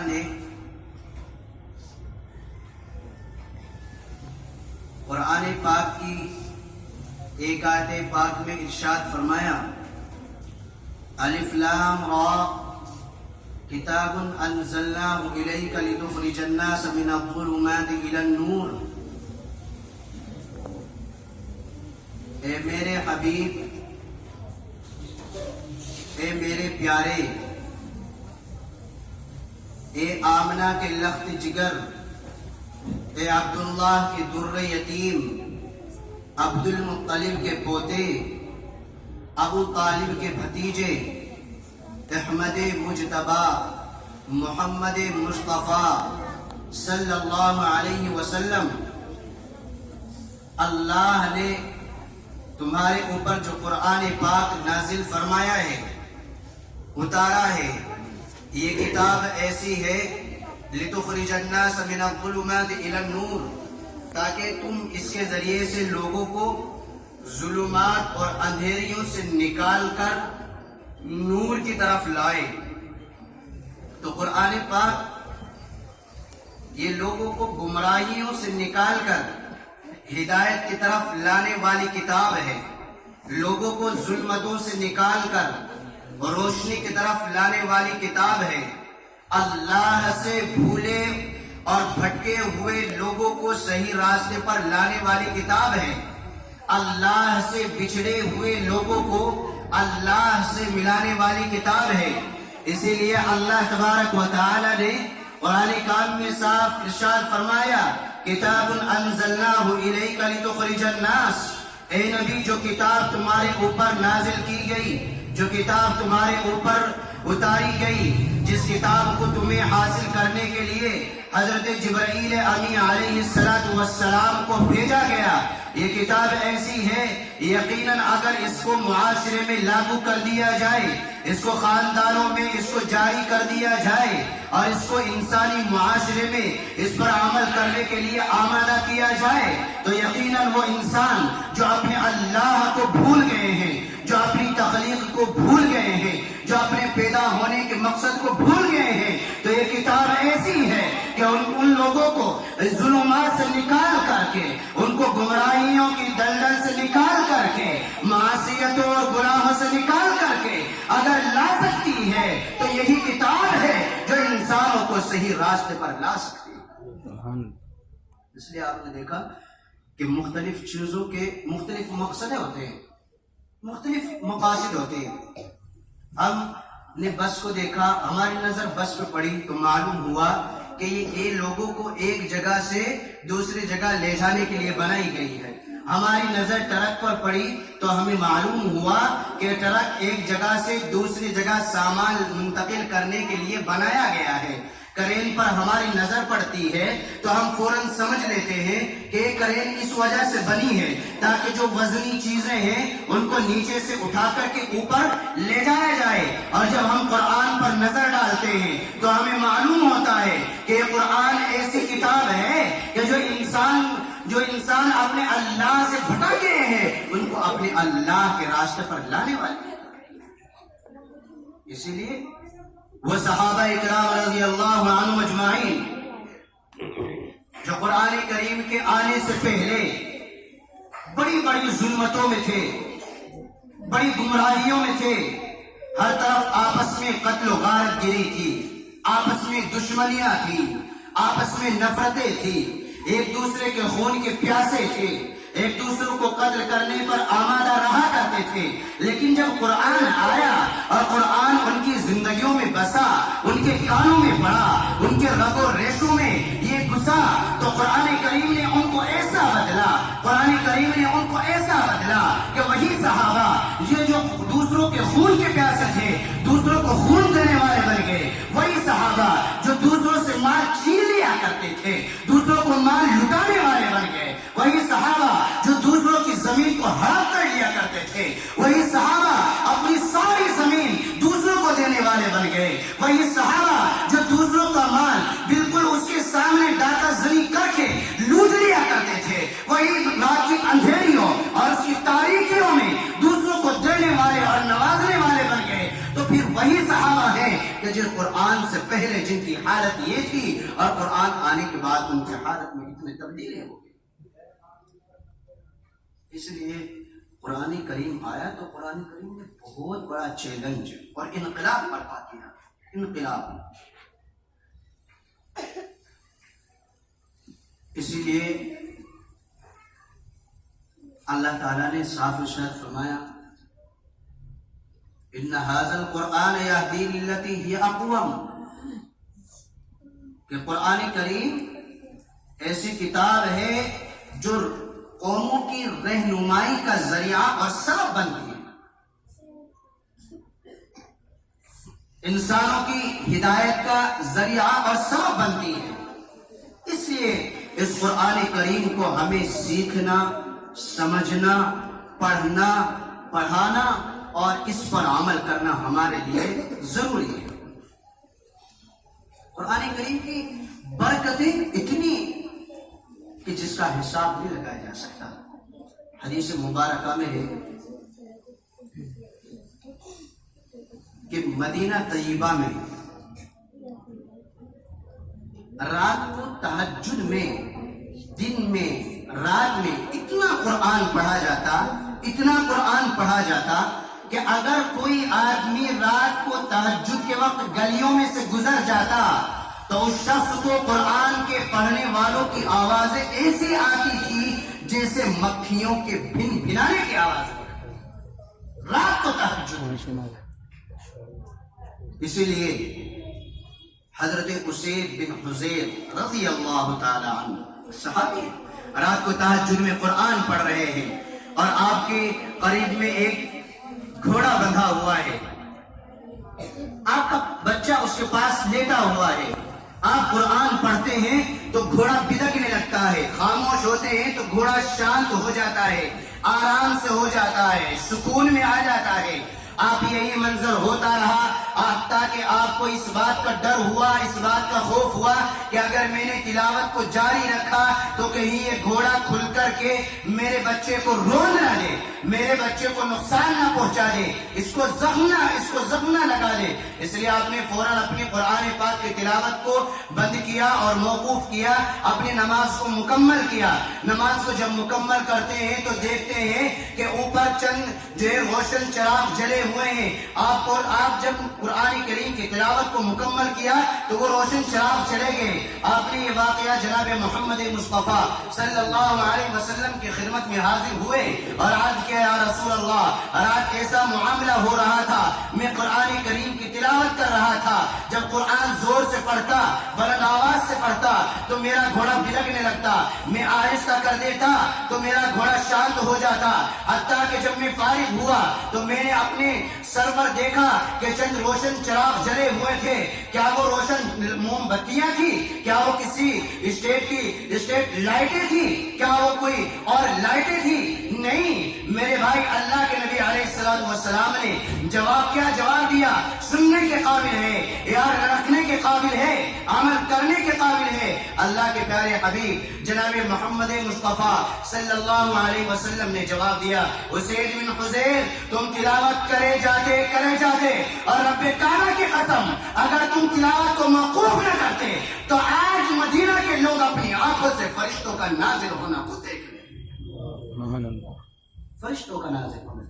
نے قرآن پاک کی ایک آیت پاک میں ارشاد فرمایا، الف لام را کتاب انزلناہ الیک لتخرج الناس من الظلمات الی النور۔ اے میرے حبیب، اے میرے پیارے، اے آمنہ کے لخت جگر، اے عبداللہ کے در یتیم، عبد المطلب کے پوتے، ابو طالب کے بھتیجے، احمد مجتبی محمد مصطفیٰ صلی اللہ علیہ وسلم، اللہ نے تمہارے اوپر جو قرآن پاک نازل فرمایا ہے، اتارا ہے، یہ کتاب ایسی ہے لِتُخْرِجَ النَّاسَ مِنَ الظُّلُمَاتِ إِلَى النُّورِ، تاکہ تم اس کے ذریعے سے لوگوں کو ظلمات اور اندھیریوں سے نکال کر نور کی طرف لائے۔ تو قرآن پاک یہ لوگوں کو گمراہیوں سے نکال کر ہدایت کی طرف لانے والی کتاب ہے، لوگوں کو ظلمتوں سے نکال کر روشنی کی طرف لانے والی کتاب ہے، اللہ سے بھولے اور بھٹکے ہوئے لوگوں کو صحیح راستے پر لانے والی کتاب ہے، اللہ سے بچھڑے ہوئے لوگوں کو اللہ سے ملانے والی کتاب ہے۔ اسی لیے اللہ تبارک و تعالی نے قرآن کریم میں صاف ارشاد فرمایا، کتاب انزلناہ الیک لتخرج الناس، اے نبی جو کتاب تمہارے اوپر نازل کی گئی، جو کتاب تمہارے اوپر اتاری گئی، جس کتاب کو تمہیں حاصل کرنے کے لیے حضرت جبرائیل امین علیہ السلام کو بھیجا گیا، یہ کتاب ایسی ہے یقیناً اگر اس کو معاشرے میں لاگو کر دیا جائے، اس کو خاندانوں میں اس کو جاری کر دیا جائے اور اس کو انسانی معاشرے میں اس پر عمل کرنے کے لیے آمادہ کیا جائے، تو یقیناً وہ انسان جو اپنے اللہ کو بھول گئے ہیں، جو اپنی تخلیق کو بھول گئے ہیں، جو اپنے پیدا ہونے کے مقصد کو بھول گئے ہیں، تو یہ کتاب ایسی ہے کہ ان لوگوں کو ظلمات سے نکال کر کے، ان کو گمراہیوں کی دلدل سے نکال کر کے، معصیتوں اور گناہوں سے نکال کر کے اگر لا سکتی ہے تو یہی کتاب ہے جو انسانوں کو صحیح راستے پر لا سکتی ہے۔ اس لیے آپ نے دیکھا کہ مختلف چیزوں کے مختلف مقصد ہوتے ہیں، مختلف مقاصد ہوتے ہیں۔ ہم نے بس کو دیکھا، ہماری نظر بس پہ پڑی تو معلوم ہوا کہ یہ لوگوں کو ایک جگہ سے دوسری جگہ لے جانے کے لیے بنائی گئی ہے۔ ہماری نظر ٹرک پر پڑی تو ہمیں معلوم ہوا کہ ٹرک ایک جگہ سے دوسری جگہ سامان منتقل کرنے کے لیے بنایا گیا ہے۔ کرین پر ہماری نظر پڑتی ہے تو ہم فوراً سمجھ لیتے ہیں کہ یہ کرین اس وجہ سے بنی ہے تاکہ جو وزنی چیزیں ہیں ان کو نیچے سے اٹھا کر کے اوپر لے جایا جائے۔ اور جب ہم قرآن پر نظر ڈالتے ہیں تو ہمیں معلوم ہوتا ہے کہ یہ قرآن ایسی کتاب ہے کہ جو انسان اپنے اللہ سے بھٹک گئے ہیں ان کو اپنے اللہ کے راستے پر لانے والی ہے۔ اسی لیے وہ صحابہ اکرام رضی اللہ عنہم اجمعین جو قرآن کریم کے آنے سے پہلے بڑی بڑی ظلمتوں میں تھے، بڑی گمراہیوں میں تھے، ہر طرف آپس میں قتل و غارت گری تھی، آپس میں دشمنیاں تھی، آپس میں نفرتیں تھی، ایک دوسرے کے خون کے پیاسے تھے، ایک دوسرے کو قتل کرنے پر آمادہ رہا کرتے تھے۔ لیکن جب قرآن آیا اور قرآن ان کی زندگیوں میں بسا، ان کے کانوں میں پڑا، ان کے رگ و ریشوں میں یہ گھسا، تو قرآن کریم نے ان کو ایسا بدلا، قرآن کریم نے ان کو ایسا بدلا کہ وہی صحابہ یہ جو دوسروں کے خون کے پیاسے تھے، دوسروں کو خون دینے والے بن گئے، وہی صحابہ جو دوسروں سے مال چھین لیا کرتے تھے، دوسروں کو مال لٹانے والے بن گئے، وہی صحابہ جو دوسروں کی زمین کو ہڑپ کر لیا کرتے تھے، وہی صحابہ اپنی ساری زمین دوسروں کو دینے والے بن گئے، وہی صحابہ جو دوسروں کا مال بالکل اس کے سامنے ڈاکہ زنی کر کے لوٹ لیا کرتے تھے، وہی رات کی اندھیریوں اور اس کی تاریکیوں میں دوسروں کو دینے والے اور نوازنے والے بن گئے۔ تو پھر وہی صحابہ ہیں کہ جو قرآن سے پہلے جن کی حالت یہ تھی اور قرآن آنے کے بعد ان کی حالت میں اتنی تبدیلی ہو گئی. اس لیے قرآن کریم آیا تو قرآن کریم نے بہت بڑا چیلنج اور انقلاب برپا کیا. انقلاب. اسی لیے اللہ تعالیٰ نے صاف ارشاد فرمایا ان ھذا القرآن یہدی للتی ہی اقوم، کہ قرآن کریم ایسی کتاب ہے جو قوموں کی رہنمائی کا ذریعہ اور سبب بنتی ہے، انسانوں کی ہدایت کا ذریعہ اور سبب بنتی ہے. اس لیے اس قرآن کریم کو ہمیں سیکھنا، سمجھنا، پڑھنا، پڑھانا اور اس پر عمل کرنا ہمارے لیے ضروری ہے. قرآن کریم کی برکتیں اتنی کہ جس کا حساب نہیں لگایا جا سکتا. حدیث مبارکہ میں ہے کہ مدینہ طیبہ میں رات کو تہجد میں، دن میں، رات میں اتنا قرآن پڑھا جاتا، اتنا قرآن پڑھا جاتا کہ اگر کوئی آدمی رات کو تہجد کے وقت گلیوں میں سے گزر جاتا تو اس شخص کو قرآن کے پڑھنے والوں کی آوازیں ایسی آتی تھی جیسے مکھیوں کے بھن بھنانے کی آواز. رات کو تہجد. اسی لیے حضرت اسید بن حضیر رضی اللہ تعالی عنہ صحابی رات کو تہجد میں قرآن پڑھ رہے ہیں اور آپ کے قریب میں ایک گھوڑا بندھا ہوا ہے، آپ کا بچہ اس کے پاس لیٹا ہوا ہے. آپ قرآن پڑھتے ہیں تو گھوڑا بدکنے لگتا ہے، خاموش ہوتے ہیں تو گھوڑا شانت ہو جاتا ہے، آرام سے ہو جاتا ہے، سکون میں آ جاتا ہے. آپ یہی منظر ہوتا رہا تاکہ آپ کو اس بات کا ڈر ہوا، اس بات کا خوف ہوا کہ اگر میں نے تلاوت کو جاری رکھا تو کہیں یہ گھوڑا کھل کر کے میرے بچے کو روند نہ دے، میرے بچے کو نقصان نہ پہنچا دے، اس کو زخم نہ لگا دے. اس لیے آپ نے فوراً اپنی قرآن پاک کی تلاوت کو بند کیا اور موقوف کیا، اپنی نماز کو مکمل کیا. نماز کو جب مکمل کرتے ہیں تو دیکھتے ہیں کہ اوپر چند جو ہے روشن چراغ جلے ہوئے ہیں. آپ جب قرآن کریم کی تلاوت کو مکمل کیا تو وہ روشن چراغ چلے گئے. آپ نے یہ واقعہ جناب محمد مصطفیٰ صلی اللہ علیہ وسلم کی خدمت میں حاضر ہوئے اور عرض کیا یا رسول اللہ، رات ایسا معاملہ ہو رہا تھا، میں قرآن کریم کی تلاوت کر رہا تھا، جب قرآن زور سے پڑھتا، بلند آواز سے پڑھتا تو میرا گھوڑا بلکنے لگتا، میں آہستہ کر دیتا تو میرا گھوڑا شانت ہو جاتا، حتیٰ کہ جب میں فارغ ہوا تو میں نے اپنے سر پر دیکھا کہ چند روشن چراغ جلے ہوئے تھے. کیا وہ روشن موم بتیاں تھی؟ کیا وہ کسی اسٹیٹ لائٹیں تھی؟ کیا وہ کوئی اور لائٹیں تھی؟ نہیں میرے بھائی، اللہ کے نبی علیہ السلام نے جواب دیا، سننے کے قابل ہے، یاد رکھنے کے قابل ہے، عمل کرنے کے قابل ہے. اللہ کے پیارے حبیب جناب محمد مصطفیٰ صلی اللہ علیہ وسلم نے جواب دیا، اسید بن حضیر تم تلاوت کرے جاتے اور رب کعبہ کی قسم اگر تم تلاوت کو موقوف نہ کرتے تو آج مدینہ کے لوگ اپنی آنکھوں سے فرشتوں کا نازل ہونا کو دیکھ لیں. فرشتوں کا نازل ہونا.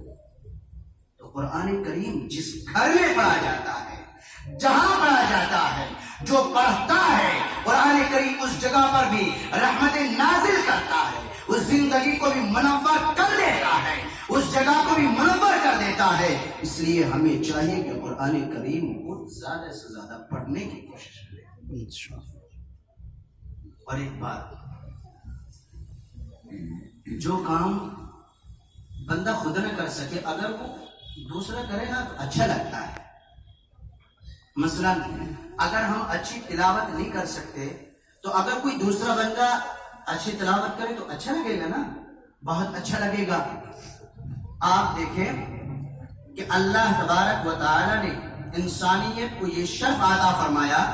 تو قرآن کریم جس گھر میں پڑھا جاتا ہے، جہاں پڑھا جاتا ہے، جو پڑھتا ہے قرآن کریم اس جگہ پر بھی رحمت نازل کرتا ہے، اس زندگی کو بھی منور کر دیتا ہے، اس جگہ کو بھی منور کر دیتا ہے. اس لیے ہمیں چاہیے کہ قرآن کریم کو زیادہ سے زیادہ پڑھنے کی کوشش کریں. اور ایک بات، جو کام بندہ خود نہ کر سکے اگر وہ دوسرا کرے گا تو اچھا لگتا ہے. مثلا اگر ہم اچھی تلاوت نہیں کر سکتے تو اگر کوئی دوسرا بندہ اچھی تلاوت کرے تو اچھا لگے گا نا، بہت اچھا لگے گا. آپ دیکھیں کہ اللہ تبارک و تعالی نے انسانیت کو یہ شرف عطا فرمایا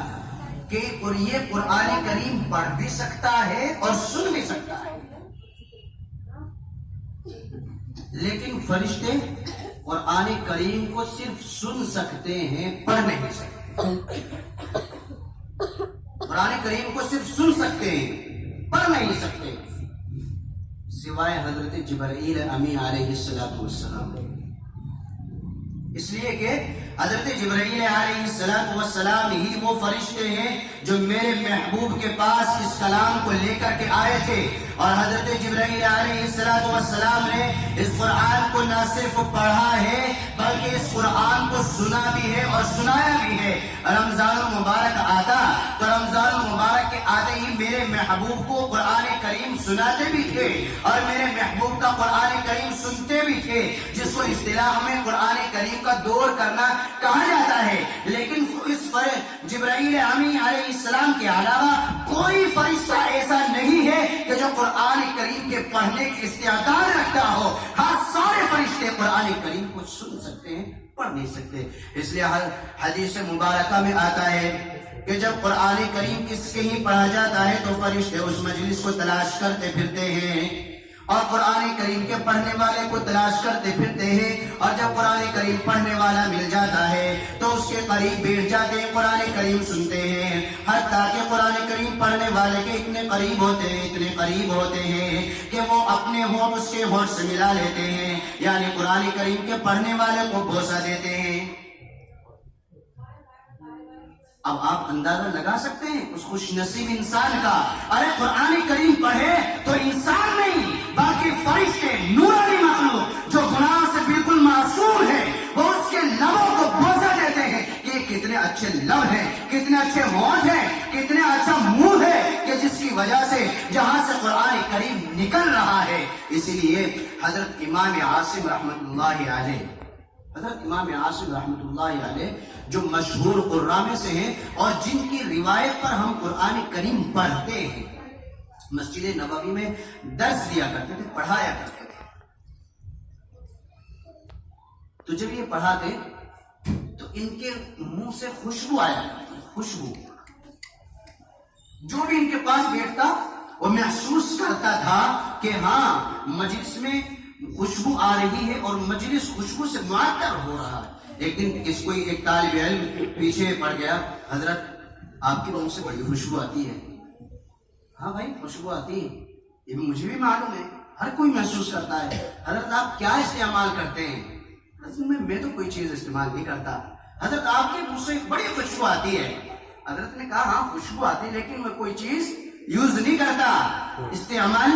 کہ یہ قرآن کریم پڑھ بھی سکتا ہے اور سن بھی سکتا ہے، لیکن فرشتے قرآن کریم کو صرف سن سکتے ہیں، پڑھ نہیں سکتے. قرآن کریم کو صرف سن سکتے ہیں، پڑھ نہیں سکتے، سوائے حضرت جبرائیل امین علیہ السلام۔ اس لیے کہ حضرت جبرائیل علیہ السلام ہی وہ فرشتے ہیں جو میرے محبوب کے پاس اس کلام کو لے کر کے آئے تھے، اور حضرت جبرائیل علیہ السلام نے اس قرآن کو نہ صرف پڑھا ہے بلکہ اس قرآن کو سنا بھی ہے اور سنایا بھی ہے۔ رمضان المبارک آتا تو رمضان المبارک کے آتے ہی میرے محبوب کو قرآن کریم سناتے بھی تھے اور میرے محبوب کا قرآن کریم سنتے بھی تھے، جس کو اصطلاح میں قرآن کریم کا دور کرنا کہا جاتا ہے۔ لیکن اس پر جبرائیل امین علیہ السلام کے علاوہ کوئی فرشتہ ایسا نہیں ہے کہ جو قرآن کریم کے پڑھنے کی استعداد رکھتا ہو۔ ہاں، سارے فرشتے قرآن کریم کو سن سکتے ہیں، پڑھ نہیں سکتے۔ اس لیے حدیث مبارکہ میں آتا ہے کہ جب قرآن کریم کس کے ہی پڑھا جاتا ہے تو فرشتے اس مجلس کو تلاش کرتے پھرتے ہیں اور قرآن کریم کے پڑھنے والے کو تلاش کرتے پھرتے ہیں، اور جب قرآن کریم پڑھنے والا مل جاتا ہے تو اس کے قریب بیٹھ جاتے ہیں، قرآن کریم سنتے ہیں، حتیٰ کہ قرآن کریم پڑھنے والے کے اتنے قریب ہوتے ہیں کہ وہ اپنے ہونٹ اس کے ہونٹ سے ملا لیتے ہیں، یعنی قرآن کریم کے پڑھنے والے کو بوسہ دیتے ہیں۔ اب آپ اندازہ لگا سکتے ہیں اس خوش نصیب انسان کا، ارے قرآن کریم پڑھے تو انسان نہیں بلکہ فرشتے، نورانی مخلوق جو گناہ سے بالکل معصوم ہے، وہ اس کے لبوں کو بوسہ دیتے ہیں کہ کتنے اچھے لب ہیں، کتنے اچھے ہونٹ ہیں، کتنے اچھا منہ ہے، کہ جس کی وجہ سے جہاں سے قرآن کریم نکل رہا ہے۔ اسی لیے حضرت امام عاصم رحمۃ اللہ علیہ جو مشہور قراء میں سے ہیں اور جن کی روایت پر ہم قرآن کریم پڑھتے ہیں، مسجد نبوی میں درس دیا کرتے تھے، پڑھایا کرتے تھے۔ تو جب یہ پڑھاتے تو ان کے منہ سے خوشبو آیا کرتی، خوشبو۔ جو بھی ان کے پاس بیٹھتا وہ محسوس کرتا تھا کہ ہاں مجلس میں خوشبو آ رہی ہے اور مجلس خوشبو سے معطر ہو رہا ہے۔ ایک دن کوئی ایک طالب علم پیچھے پڑ گیا، حضرت آپ کے منہ سے بڑی خوشبو آتی ہے۔ ہاں بھائی، خوشبو آتی ہے، یہ مجھے بھی معلوم ہے، ہر کوئی محسوس کرتا ہے۔ حضرت آپ کیا استعمال کرتے ہیں؟ حضرت میں تو کوئی چیز استعمال نہیں کرتا۔ حضرت آپ کے منہ سے بڑی خوشبو آتی ہے۔ حضرت نے کہا ہاں خوشبو آتی ہے لیکن میں کوئی چیز یوز نہیں کرتا، استعمال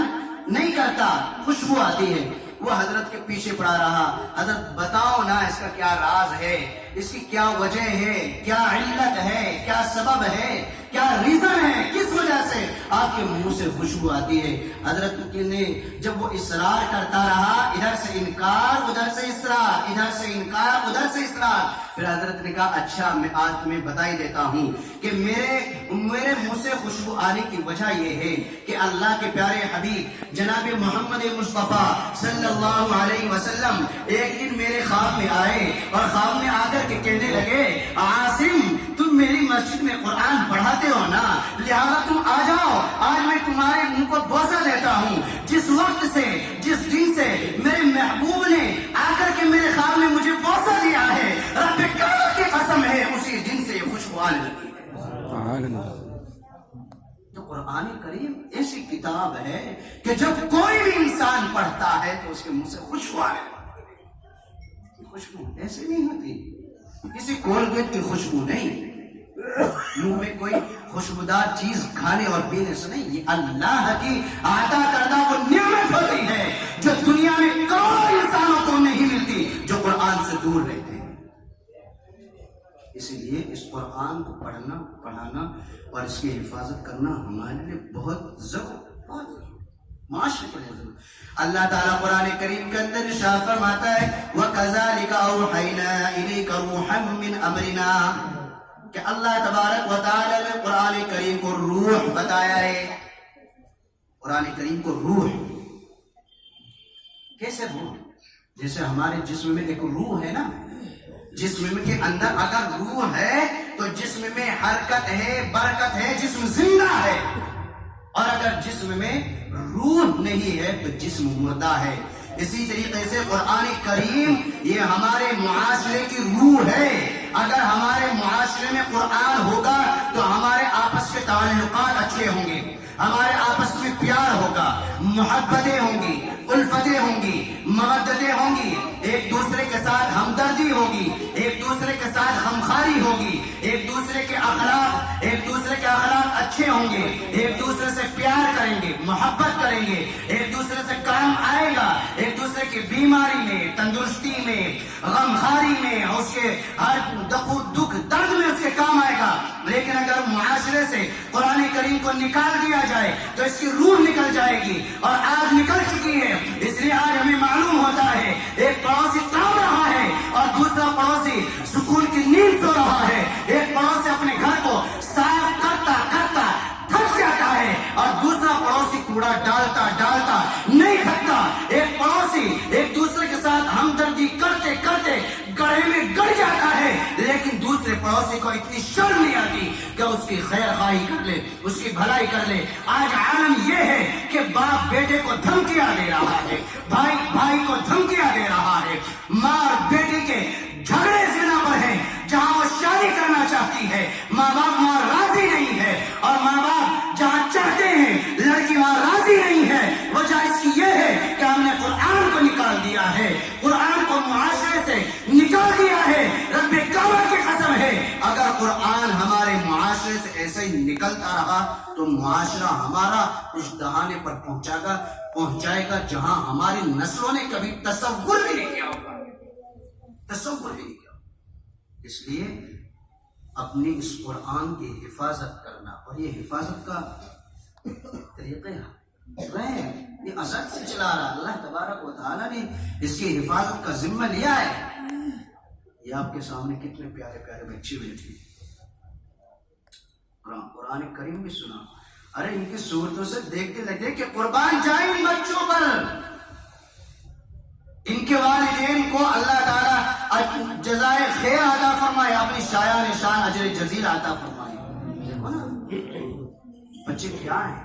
نہیں کرتا، خوشبو آتی ہے۔ وہ حضرت کے پیچھے پڑا رہا، حضرت بتاؤ نا اس کا کیا راز ہے، اس کی کیا وجہ ہے، کیا علت ہے، کیا سبب ہے، کیا ریزن ہے، کس وجہ سے آپ کے منہ سے خوشبو آتی ہے۔ حضرت نے جب وہ اصرار کرتا رہا، ادھر سے انکار ادھر سے اصرار، ادھر سے انکار ادھر سے اصرار، پھر حضرت نے کہا اچھا میں آج تمہیں بتا ہی دیتا ہوں کہ میرے منہ سے خوشبو آنے کی وجہ یہ ہے کہ اللہ کے پیارے حبیب جناب محمد مصطفیٰ صلی اللہ علیہ وسلم ایک دن میرے خواب میں آئے اور خواب میں آ کر کے کہنے لگے، عاصم تم میری مسجد میں قرآن پڑھاتے ہو نا، لہذا تم آ جاؤ، آج میں تمہارے منہ کو بوسہ دیتا ہوں۔ جس وقت سے، جس دن سے میرے محبوب نے آ کر کے میرے خواب میں مجھے بوسہ دیا ہے، رب کعبہ کی قسم ہے اسی دن سے یہ خوشبو آنے لگی ہے۔ تو قرآن کریم ایسی کتاب ہے کہ جب کوئی بھی انسان پڑھتا ہے تو اس کے منہ سے خوشبو آنے لگتی ہے۔ خوشبو ایسے نہیں ہوتی، کسی کولگیٹ کی خوشبو نہیں، منہ میں کوئی خوشبودار چیز کھانے اور پینے سے نہیں، یہ اللہ کی عطا کردہ وہ نعمت ہوتی ہے جو دنیا میں کوئی انسانوں کو نہیں ملتی جو قرآن سے دور رہتے ہیں۔ اسی لیے اس قرآن کو پڑھنا، پڑھانا اور اس کی حفاظت کرنا ہمارے لیے بہت ضروری، معاشرے کے لیے ضروری۔ اللہ تعالیٰ قرآن کریم کے اندر ارشاد فرماتا ہے وَكَذَلِكَ أَوْحَيْنَا إِلَيْكَ رُوحًا مِّنْ أَمْرِنَا، کہ اللہ تبارک و تعالیٰ نے قرآن کریم کو روح بتایا ہے۔ قرآن کریم کو روح کیسے؟ روح جیسے ہمارے جسم میں ایک روح ہے نا، جسم کے اندر اگر روح ہے تو جسم میں حرکت ہے، برکت ہے، جسم زندہ ہے، اور اگر جسم میں روح نہیں ہے تو جسم مردہ ہے۔ اسی طریقے سے قرآن کریم یہ ہمارے معاشرے کی روح ہے۔ اگر ہمارے معاشرے میں قرآن ہوگا تو ہمارے آپس کے تعلقات اچھے ہوں گے، ہمارے آپس میں پیار ہوگا، محبتیں ہوں گی، الفتیں ہوں گی، مودتیں ہوں گی، ایک دوسرے کے ساتھ ہمدردی ہوگی، ایک دوسرے کے ساتھ غمخواری ہوگی، ایک دوسرے کے اخلاق اچھے ہوں گے، ایک دوسرے سے پیار کریں گے، محبت کریں گے، ایک دوسرے سے کام آئے گا، ایک دوسرے کی بیماری میں، تندرستی میں، غمخواری میں، اس کے ہر دکھ درد میں اس کے کام آئے گا۔ لیکن اگر معاشرے سے قرآن کریم کو نکال دیا جائے تو اس کی روح نکل جائے گی، اور آج نکل چکی ہے۔ اس لیے آج ہمیں معلوم ہوتا ہے ایک پڑوسی کام رہا ہے اور دوسرا پڑوسی سکون کی نیند سو رہا ہے، ایک پڑوسی اپنے گھر کو صاف کرتا کرتا تھک جاتا ہے اور دوسرا پڑوسی کوڑا ڈالتا ڈالتا نہیں تھکتا، ایک پڑوسی ایک دوسرے کے ساتھ ہمدردی کرتے کرتے گڑھے میں گڑ جاتا ہے، لیکن دوسرے پڑوسی کو اتنی شرم نہیں آتی کہ اس کی خیر خواہی کر لے، اس کی بھلائی کر لے۔ آج عالم یہ ہے کہ باپ بیٹے کو دھمکیاں دے رہا ہے، بھائی بھائی کو دھمکیاں دے رہا ہے، ماں اور بیٹے کے جھگڑے زنا پر ہیں، جہاں وہ شادی کرنا چاہتی ہے ماں باپ وہاں راضی نہیں ہے، اور ماں باپ جہاں چاہتے ہیں لڑکی وہاں راضی نہیں ہے۔ وجہ اس کی یہ ہے کہ ہم نے قرآن کو نکال دیا ہے، قرآن کو معاشرے سے نکال دیا ہے۔ رب کعبہ کی قسم ہے اگر قرآن ہمارے معاشرے سے ایسے ہی نکلتا رہا تو معاشرہ ہمارا اس دہانے پر پہنچائے گا جہاں ہماری نسلوں نے کبھی تصور بھی نہیں کیا ہوگا، تصور بھی نہیں کیا ہوگا۔ اس لیے اپنی اس قرآن کی حفاظت کرنا، اور یہ حفاظت کا طریقہ یہ ازل سے چلا رہا، اللہ تبارک و تعالیٰ نے اس کی حفاظت کا ذمہ لیا ہے۔ یہ آپ کے سامنے کتنے پیارے پیارے بچے بیٹھے ہیں، قرآن کریم بھی سنا، ارے ان کی صورتوں سے دیکھتے لگے کہ قربان جائیں ان بچوں پر، ان کے والدین کو اللہ تعالیٰ جزائے خیر عطا فرمائے، اپنی شایان شان اجر جزیل عطا فرمائے۔ دیکھو نا بچے کیا ہیں۔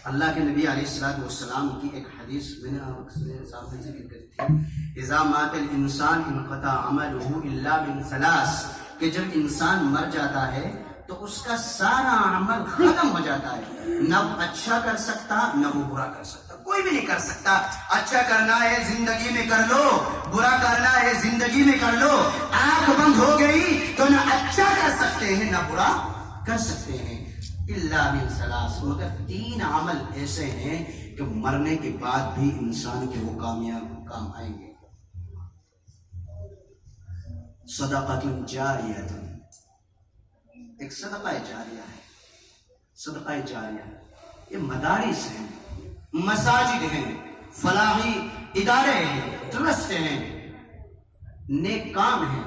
اللہ کے نبی علیہ السلام کی ایک حدیث میں نے آپ کے سامنے ذکر کی تھی، اذا مات الانسان انقطع عمله الا من ثلاث، کہ جب انسان مر جاتا ہے تو اس کا سارا عمل ختم ہو جاتا ہے، نہ وہ اچھا کر سکتا نہ وہ برا کر سکتا، کوئی بھی نہیں کر سکتا۔ اچھا کرنا ہے زندگی میں کر لو، برا کرنا ہے زندگی میں کر لو، آنکھ بند ہو گئی تو نہ اچھا کر سکتے ہیں نہ برا کر سکتے ہیں، الا من ثلاث، مگر 3 عمل ایسے ہیں کہ مرنے کے بعد بھی انسان کے وہ کامیاب کام آئیں گے۔ صدقۃ جاریہ، ایک صدقہ جاریہ ہے، صدقہ جاریہ یہ مدارس ہیں، مساجد ہیں، فلاحی ادارے ہیں، ٹرسٹ ہیں، نیک کام ہیں،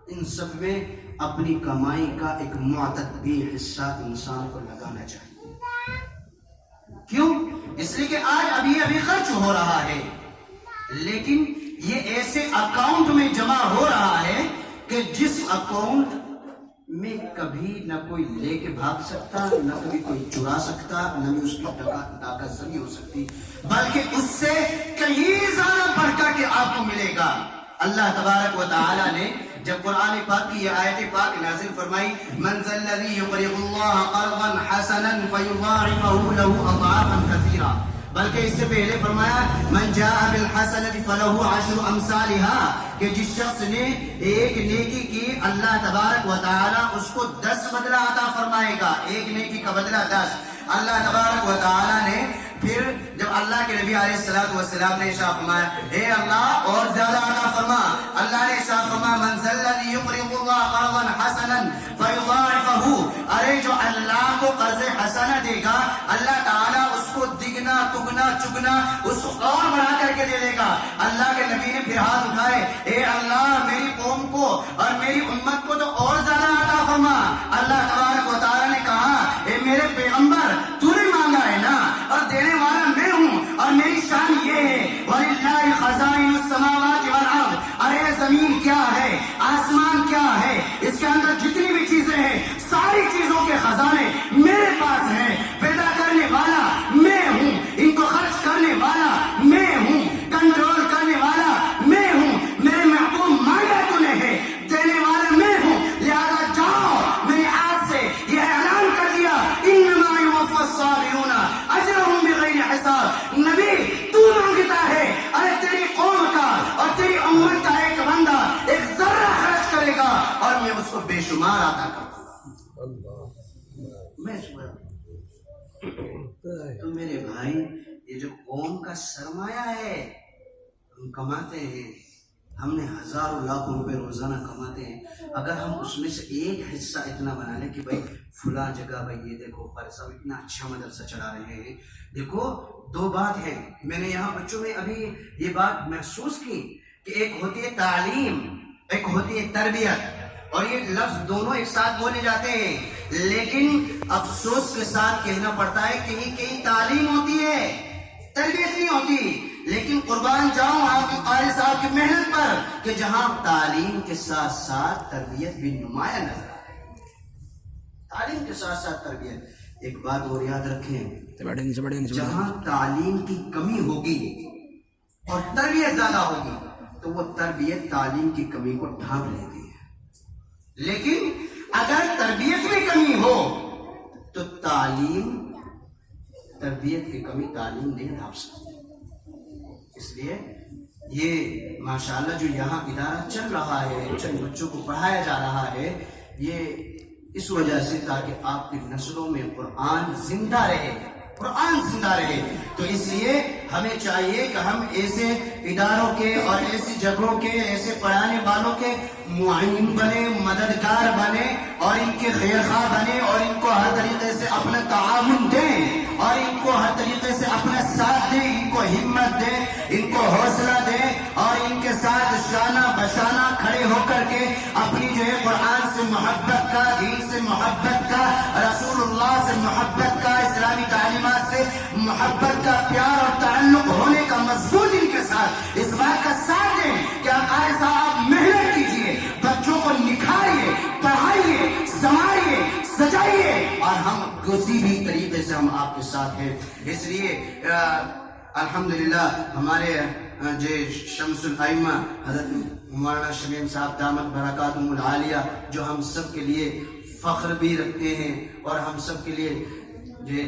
ان سب میں اپنی کمائی کا ایک معتدل حصہ انسان کو لگانا چاہیے۔ کیوں؟ اس لیے کہ آج ابھی خرچ ہو رہا ہے، لیکن یہ ایسے اکاؤنٹ میں جمع ہو رہا ہے کہ جس اکاؤنٹ میں کبھی نہ کوئی لے کے بھاگ سکتا، نہ کبھی کوئی چرا سکتا، نہ بھی اس کی طاقت زنی ہو سکتی، بلکہ اس سے کہیں زیادہ بڑھ کر کے آپ کو ملے گا۔ اللہ تبارک و تعالی نے جب قرآن پاک کی یہ آیت پاک نازل فرمائی، من ذا الذی یقرض اللہ قرضا حسنا فیضاعفہ له اضعافا کثیرا، بلکہ اس سے پہلے فرمایا من جاء بالحسنۃ فلہ عشر امثالها، کہ جس شخص نے ایک نیکی کی اللہ تبارک و تعالی اس کو 10 بدلہ عطا فرمائے گا، ایک نیکی کا بدلہ 10۔ اللہ تبارک و تعالی نے پھر جب اللہ کے نبی علیہ السلام نے ارشاد فرمایا اے اللہ اور زیادہ عطا فرما، اللہ نے ارشاد فرمایا من ذا الذی یقرض اللہ قرضا حسنا فیضاعفہ، ارے جو اللہ کو قرض حسنہ دے گا اللہ تعالیٰ اس کو دگنا تگنا چگنا اس کو اور بڑھا کر کے دے گا۔ اللہ کے نبی نے پھر ہاتھ اٹھائے، اے اللہ میری قوم کو اور میری امت کو تو اور زیادہ عطا فرما۔ اللہ تبارک و تعالیٰ نے کہا اے میرے پیغمبر تو نے مانگا ہے نا، اور دینے والا میں ہوں، اور میری شان یہ ہے وَلِلَّهِ خَزَائِنُ السَّمَاوَاتِ وَالْأَرْضِ، ارے زمین کیا ہے، آسمان کیا ہے، اس کے اندر جتنی بھی چیزیں ہیں ساری چیزوں کے خزانے میرے پاس ہیں، پیدا کرنے والا میں ہوں، ان کو خرچ کرنے والا میں ہوں، کنٹرول کرنے والا میں ہوں، میرے محبوب مانگا تو نے ہے، دینے والا میں ہوں، میں تو میرے بھائی یہ جو قوم کا سرمایہ ہے ہم کماتے ہیں، ہم نے ہزاروں لاکھوں روپے روزانہ کماتے ہیں، اگر ہم اس میں سے ایک حصہ اتنا بنا لیں کہ بھائی فلاں جگہ بھائی یہ دیکھو پر صاحب اتنا اچھا مدرسہ چلا رہے ہیں. دیکھو دو بات ہے، میں نے یہاں بچوں میں ابھی یہ بات محسوس کی کہ ایک ہوتی ہے تعلیم، ایک ہوتی ہے تربیت، اور یہ لفظ دونوں ایک ساتھ بولے جاتے ہیں، لیکن افسوس کے ساتھ کہنا پڑتا ہے کہیں کہیں تعلیم ہوتی ہے تربیت نہیں ہوتی. لیکن قربان جاؤں آپ کے قاری صاحب کی محنت پر کہ جہاں تعلیم کے ساتھ ساتھ تربیت بھی نمایاں نظر آئے. تعلیم کے ساتھ ساتھ تربیت. ایک بات اور یاد رکھیں، جہاں تعلیم کی کمی ہوگی اور تربیت زیادہ ہوگی تو وہ تربیت تعلیم کی کمی کو ڈھانپ لیتی ہے، لیکن اگر تربیت میں کمی ہو تو تربیت کی کمی تعلیم نہیں ڈھانپ سکتی. اس لیے یہ ماشاءاللہ جو یہاں ادارہ چل رہا ہے، چند بچوں کو پڑھایا جا رہا ہے، یہ اس وجہ سے تاکہ آپ کی نسلوں میں قرآن زندہ رہے، قرآن زندہ رہے. تو اس لیے ہمیں چاہیے کہ ہم ایسے اداروں کے اور ایسی جگہوں کے، ایسے پڑھانے والوں کے معین بنے، مددگار بنے اور ان کے خیر خواہ بنے اور ان کو ہر طریقے سے اپنا تعاون دیں اور ان کو ہر طریقے سے اپنا ساتھ دیں، ان کو ہمت دیں، ان کو حوصلہ دیں اور ان کے ساتھ شانہ بشانہ کھڑے ہو کر کے اپنی جو ہے قرآن سے محبت کا، دین سے محبت کا، رسول اللہ سے محبت کا، اسلامی تعلیمات سے محبت کا، پیار اور تعلق ہونے کا مضبوط ان کے ساتھ اس بات کا ساتھ دیں کہ ایسا آپ محنت کیجیے، بچوں کو نکھاریے، پڑھائیے، سنواریے، سجائیے، اور ہم کسی بھی طریقے سے ہم آپ کے ساتھ ہیں. اس لیے الحمدللہ ہمارے جو شمس الائمہ حضرت مولانا شمیم صاحب دامت برکاتہم العالیہ جو ہم سب کے لیے فخر بھی رکھتے ہیں اور ہم سب کے لیے جو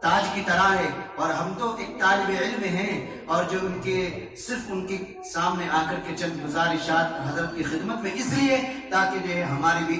تاج کی طرح ہے، اور ہم تو ایک طالب علم ہیں اور جو صرف ان کے سامنے آ کر کے چند گزارشات حضرت کی خدمت میں اس لیے تاکہ جو ہے ہمارے بھی